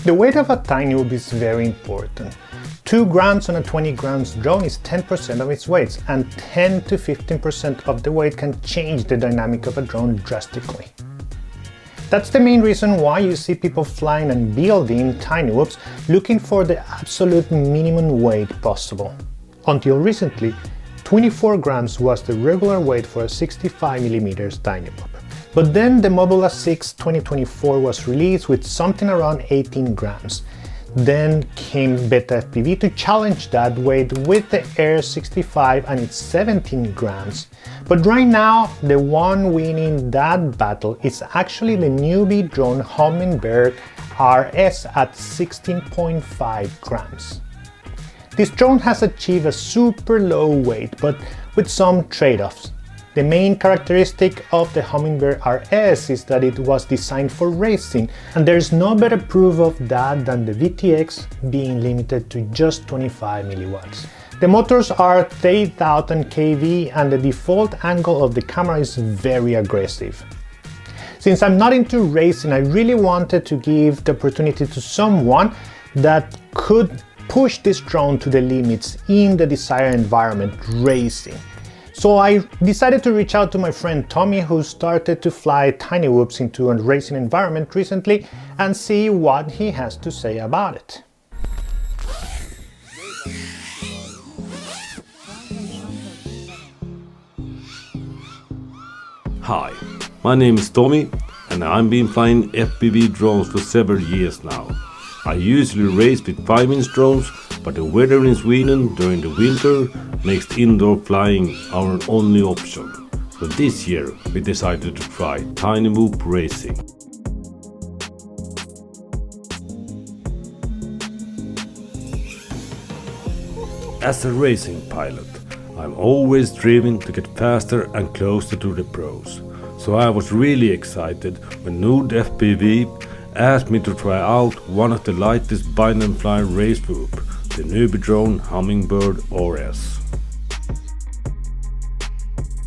The weight of a tiny whoop is very important. 2 grams on a 20 grams drone is 10% of its weight, and 10 to 15% of the weight can change the dynamic of a drone drastically. That's the main reason why you see people flying and building tiny whoops looking for the absolute minimum weight possible. Until recently, 24 grams was the regular weight for a 65mm tiny whoop. But then the Mobula 6 2024 was released with something around 18 grams. Then came Beta FPV to challenge that weight with the Air 65 and its 17 grams. But right now, the one winning that battle is actually the NewBeeDrone Hummingbird RS at 16.5 grams. This drone has achieved a super low weight, but with some trade-offs. The main characteristic of the Hummingbird RS is that it was designed for racing, and there's no better proof of that than the VTX being limited to just 25 milliwatts. The motors are 3000 kV and the default angle of the camera is very aggressive. Since I'm not into racing, I really wanted to give the opportunity to someone that could push this drone to the limits in the desired environment, racing. So I decided to reach out to my friend Tommy, who started to fly tiny whoops into a racing environment recently, and see what he has to say about it. Hi, my name is Tommy and I've been flying FPV drones for several years now. I usually race with 5-inch drones, but the weather in Sweden during the winter makes indoor flying our only option. So this year we decided to try tiny whoop racing. As a racing pilot, I'm always driven to get faster and closer to the pros. So I was really excited when NewBeeDrone asked me to try out one of the lightest bind and fly race whoop, the NewBeeDrone Hummingbird RS.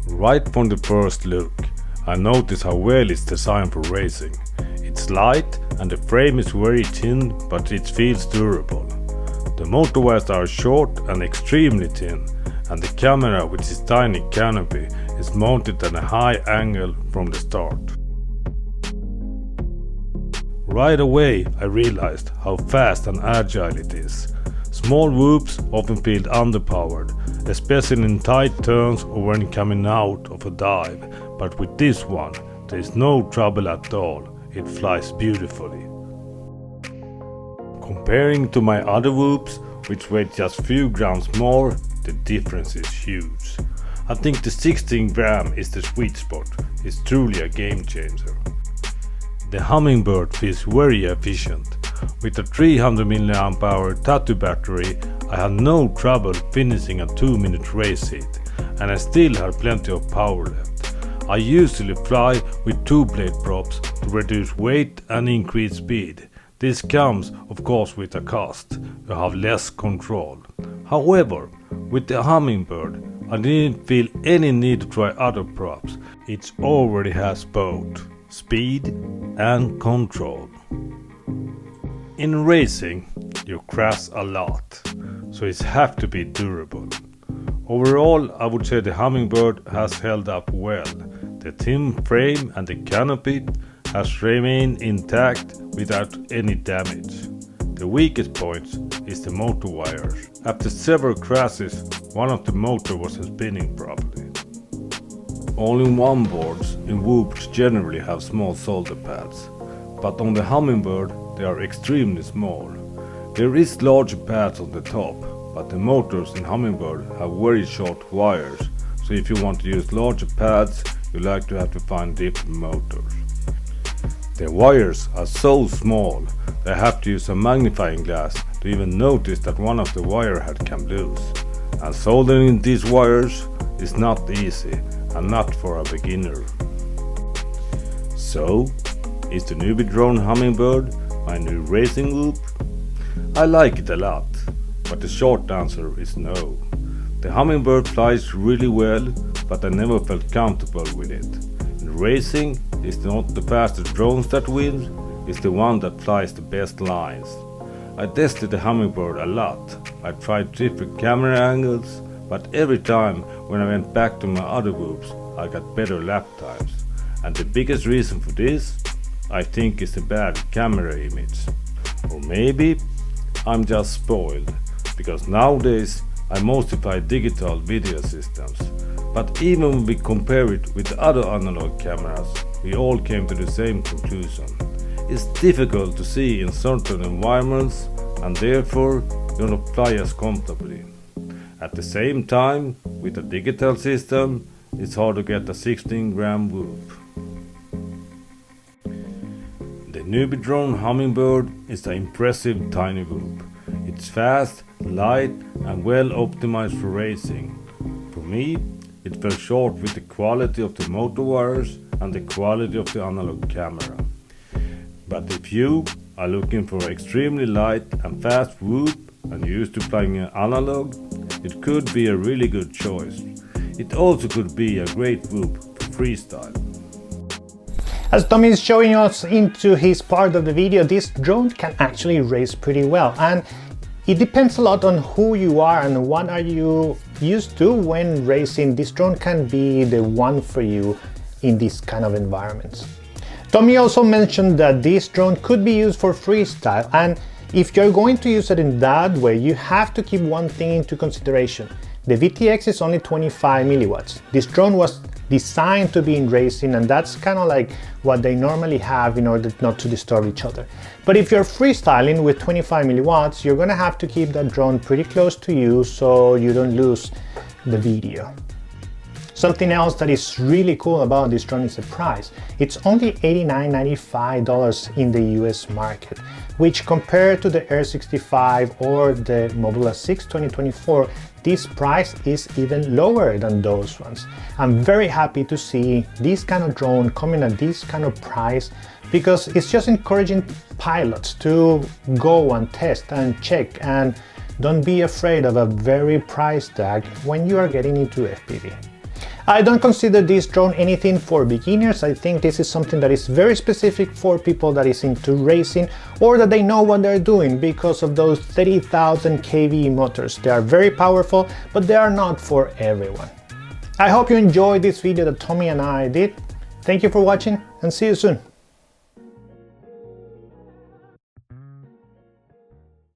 Right from the first look, I noticed how well it's designed for racing. It's light and the frame is very thin, but it feels durable. The motor wires are short and extremely thin, and the camera with its tiny canopy is mounted at a high angle from the start. Right away I realized how fast and agile it is. Small whoops often feel underpowered, especially in tight turns or when coming out of a dive, but with this one there is no trouble at all, it flies beautifully. Comparing to my other whoops, which weigh just a few grams more, the difference is huge. I think the 16 gram is the sweet spot, it's truly a game changer. The Hummingbird feels very efficient. With a 300 mAh tattoo battery, I had no trouble finishing a 2-minute race heat, and I still have plenty of power left. I usually fly with 2-blade props to reduce weight and increase speed. This comes, of course, with a cost. You have less control. However, with the Hummingbird, I didn't feel any need to try other props. It already has both speed and control. In racing, you crash a lot, so it has to be durable. Overall, I would say the Hummingbird has held up well. The thin frame and the canopy has remained intact without any damage. The weakest point is the motor wires. After several crashes, one of the motors wasn't spinning properly. All-in-one boards in whoops generally have small solder pads, but on the Hummingbird they are extremely small. There is larger pads on the top, but the motors in Hummingbird have very short wires, so if you want to use larger pads, you like to have to find different motors. The wires are so small that I have to use a magnifying glass to even notice that one of the wire head come loose. And soldering these wires is not easy and not for a beginner. So, is the NewBeeDrone Hummingbird my new racing whoop? I like it a lot, but the short answer is no. The Hummingbird flies really well, but I never felt comfortable with it. In racing, it's not the fastest drones that wins, is the one that flies the best lines. I tested the Hummingbird a lot. I tried different camera angles, but every time when I went back to my other whoops, I got better lap times. And the biggest reason for this, I think, is the bad camera image. Or maybe I'm just spoiled, because nowadays I mostly fly digital video systems. But even when we compare it with other analog cameras, we all came to the same conclusion. It's difficult to see in certain environments, and therefore you'll not fly as comfortably. At the same time, with a digital system, it's hard to get a 16-gram whoop. The NewBeeDrone Hummingbird is an impressive tiny whoop. It's fast, light and well optimized for racing. For me, it fell short with the quality of the motor wires and the quality of the analog camera. But if you are looking for extremely light and fast whoop and used to flying an analog, it could be a really good choice. It also could be a great whoop for freestyle. As Tommy is showing us into his part of the video, this drone can actually race pretty well, and it depends a lot on who you are and what are you used to when racing. This drone can be the one for you in this kind of environments. Tommy also mentioned that this drone could be used for freestyle, and if you're going to use it in that way, you have to keep one thing into consideration. The VTX is only 25 milliwatts. This drone was designed to be in racing, and that's kind of like what they normally have in order not to disturb each other. But if you're freestyling with 25 milliwatts, you're gonna have to keep that drone pretty close to you so you don't lose the video. Something else that is really cool about this drone is the price. It's only $89.95 in the US market, which compared to the Air 65 or the Mobula 6 2024, this price is even lower than those ones. I'm very happy to see this kind of drone coming at this kind of price, because it's just encouraging pilots to go and test and check and don't be afraid of a very price tag when you are getting into FPV. I don't consider this drone anything for beginners. I think this is something that is very specific for people that is into racing or that they know what they're doing because of those 30,000 kV motors. They are very powerful, but they are not for everyone. I hope you enjoyed this video that Tommy and I did. Thank you for watching and see you soon.